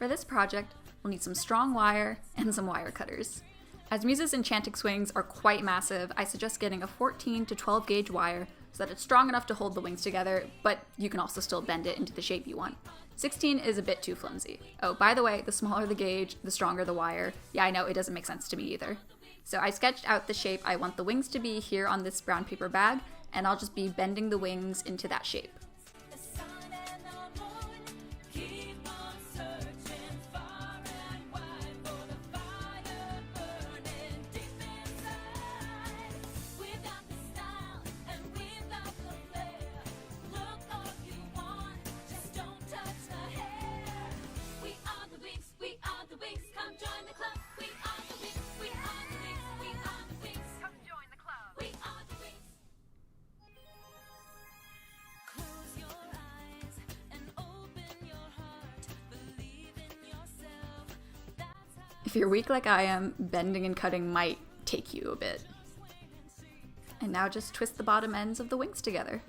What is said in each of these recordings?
For this project, we'll need some strong wire and some wire cutters. As Musa's Enchantix wings are quite massive, I suggest getting a 14 to 12 gauge wire so that it's strong enough to hold the wings together, but you can also still bend it into the shape you want. 16 is a bit too flimsy. Oh, by the way, the smaller the gauge, the stronger the wire. Yeah, I know, it doesn't make sense to me either. So I sketched out the shape I want the wings to be here on this brown paper bag, and I'll just be bending the wings into that shape. If you're weak like I am, bending and cutting might take you a bit. And now just twist the bottom ends of the wings together.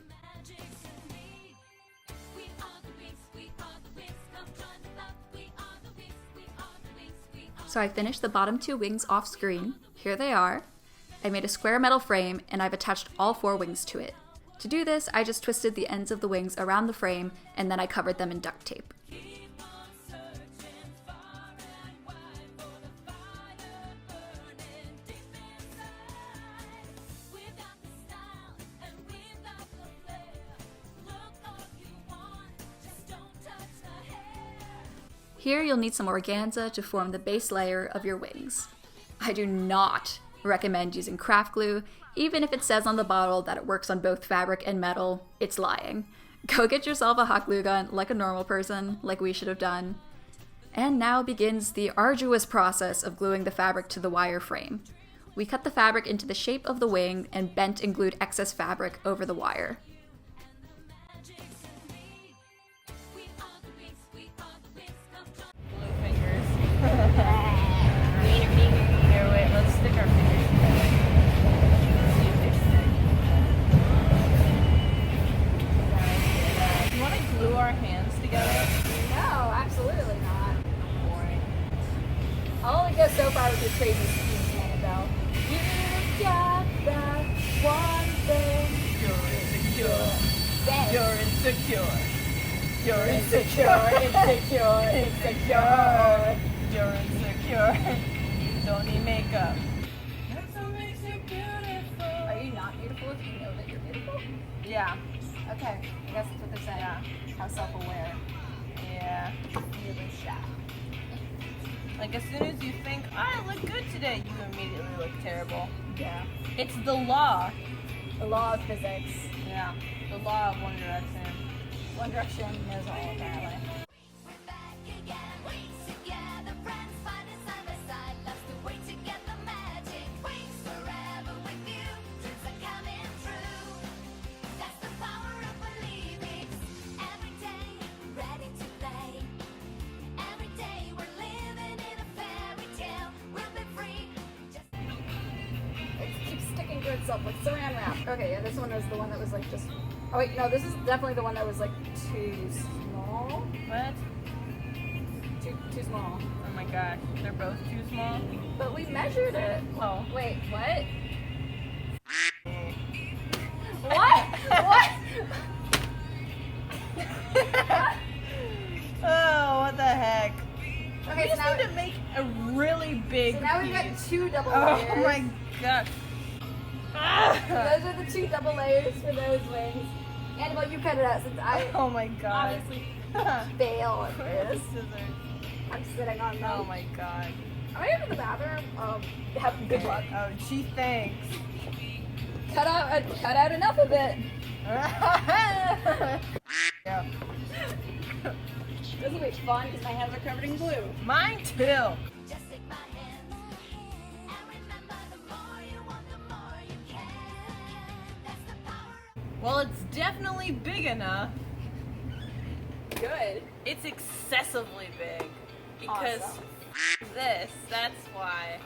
So I finished the bottom two wings off screen. Here they are. I made a square metal frame and I've attached all four wings to it. To do this, I just twisted the ends of the wings around the frame and then I covered them in duct tape. Here you'll need some organza to form the base layer of your wings. I do not recommend using craft glue. Even if it says on the bottle that it works on both fabric and metal, it's lying. Go get yourself a hot glue gun like a normal person, like we should have done. And now begins the arduous process of gluing the fabric to the wire frame. We cut the fabric into the shape of the wing and bent and glued excess fabric over the wire. Here, wait, let's stick our fingers together. See if they stick. Do you want to glue our hands together? No, absolutely not. Boring. I'll only go so far with your crazy schemes, Annabelle. You've got that one thing. You're insecure. Thanks. You're insecure. You're Insecure, insecure, insecure. You're insecure. Don't need makeup. That's what makes you beautiful. Are you not beautiful if you know that you're beautiful? Yeah. Okay, I guess that's what they're saying. Yeah. How self-aware. Yeah. Really shy. Like as soon as you think, I look good today, you immediately look terrible. Yeah. It's the law. The law of physics. Yeah. The law of One Direction. One Direction knows all apparently. To itself like saran wrap. Okay, yeah, this one is the one that was like just. Oh wait, no, this is definitely the one that was like too small. What? Too small. Oh my gosh, they're both too small. But we measured it. Oh. Wait, what? What? What? Oh, what the heck? Okay, We so just now, need to make a really big so now we've got piece. two double layers. Oh my gosh. So those are the two double layers for those wings. Annabelle, you cut it out since I Oh my god. honestly fail at Where's the this. scissors? I'm sitting on them. Oh my god. I'm gonna go to the bathroom. Have good luck. Oh, gee, thanks. Cut out enough of it. Yeah. This will be fun because my hands are covered in glue. Mine too. Well, it's definitely big enough. Good. It's excessively big. Because Awesome. this, that's why.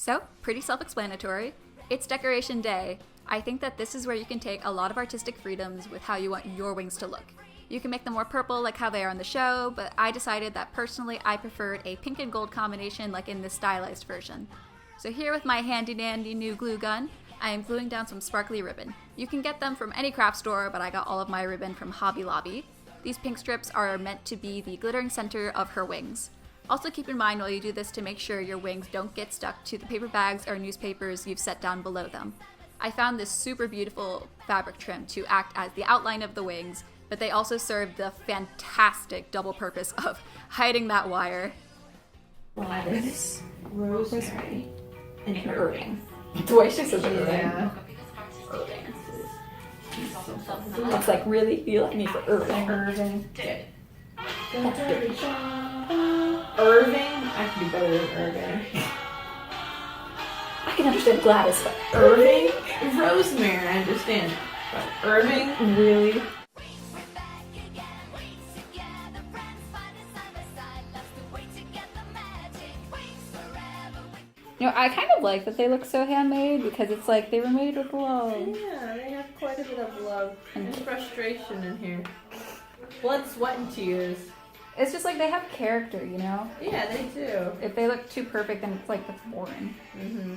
So, pretty self-explanatory. It's decoration day. I think that this is where you can take a lot of artistic freedoms with how you want your wings to look. You can make them more purple like how they are in the show, but I decided that personally I preferred a pink and gold combination like in this stylized version. So here with my handy dandy new glue gun, I am gluing down some sparkly ribbon. You can get them from any craft store, but I got all of my ribbon from Hobby Lobby. These pink strips are meant to be the glittering center of her wings. Also keep in mind while you do this to make sure your wings don't get stuck to the paper bags or newspapers you've set down below them. I found this super beautiful fabric trim to act as the outline of the wings, but they also serve the fantastic double purpose of hiding that wire. Gladys, Rosemary, and Irving. The way she says it, yeah. Irving. It's like, really? You like me for Irving? Irving. Irving? I could be better than Irving. I can understand Gladys, but Irving? Rosemary, I understand. But Irving? Really? You know, I kind of like that they look so handmade because it's like they were made with love. Yeah, they have quite a bit of love and frustration in here. Blood, sweat, and tears. It's just like they have character, you know? Yeah, they do. If they look too perfect, then it's like, that's boring. Mm-hmm.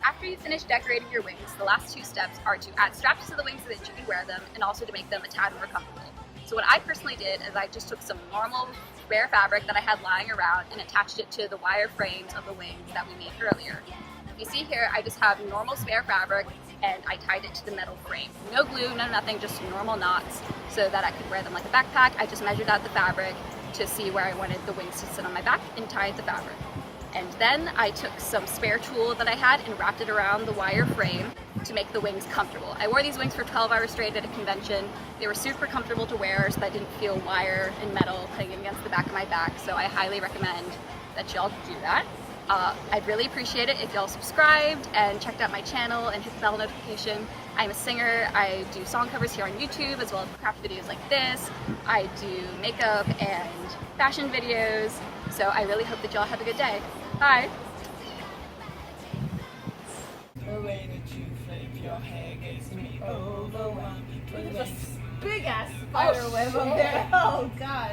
After you finish decorating your wings, the last two steps are to add straps to the wings so that you can wear them and also to make them a tad more comfortable. So what I personally did is I just took some normal spare fabric that I had lying around and attached it to the wire frames of the wings that we made earlier. You see here, I just have normal spare fabric and I tied it to the metal frame. No glue, no nothing, just normal knots so that I could wear them like a backpack. I just measured out the fabric to see where I wanted the wings to sit on my back and tied the fabric. And then I took some spare tulle that I had and wrapped it around the wire frame to make the wings comfortable. I wore these wings for 12 hours straight at a convention. They were super comfortable to wear so that I didn't feel wire and metal putting against the back of my back. So I highly recommend that y'all do that. I'd really appreciate it if y'all subscribed and checked out my channel and hit the bell notification. I'm a singer. I do song covers here on YouTube as well as craft videos like this. I do makeup and fashion videos. So I really hope that y'all have a good day. Bye! The way that you flip your hair gets me overwhelmed. There's a big ass spider web up there. Oh god.